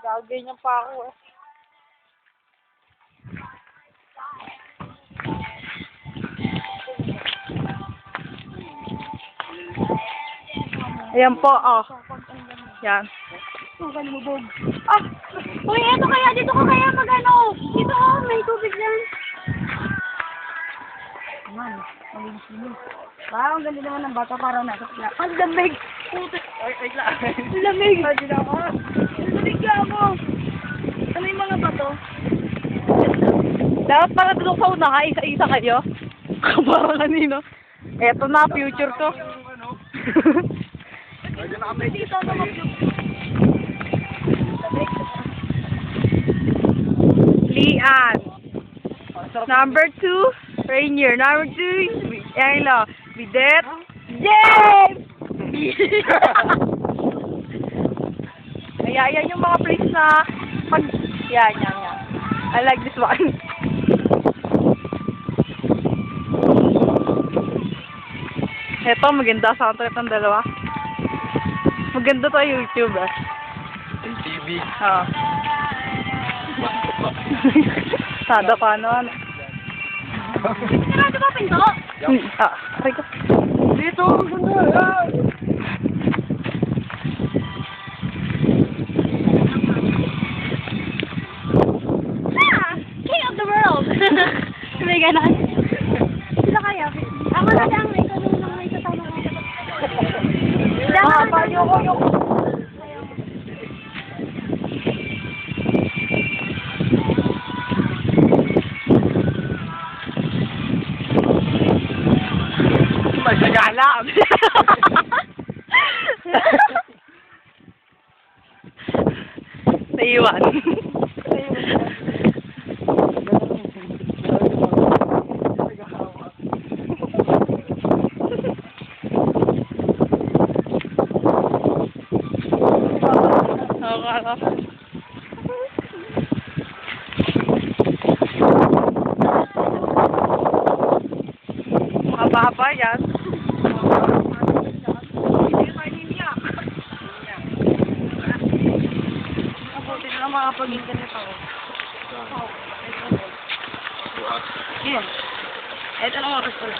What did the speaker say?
Gaganyan pa ako eh. Ayan po, oh. Yan. Ah! Uy, eto kaya, dito ko kaya mag-ano. Dito ko, may tubig lang. Man, malinis mo. Ang ganda naman ng bata, parang nasa pila. Ang lamig! Puto! Ay, lang. Ang lamig! Ang lamig ka ako! Ano yung mga bato? Dapat pala doon sa una, isa-isa kayo. Parang kanino. Eto na, future ko. Dito na Lian. Number 2, Rainier. Number 2, Angelo. Bidet. James! Kaya yan yung mga place na pag... Yan. I like this one. Eto, maganda soundtrack ng dalawa. Maganda to YouTube eh. TV. Oo. Sada pa ano. Sarado ba pinto? Aray ko. Dito! Ganda! King of the world! May ganon. Sila kaya? Ako na lang, ikaw nung may kasama ko. Yung. Magagala. Naiwan. Mahaba yan. Mabuti na lang makapag-internet ako. Yan. Ito na oras pala.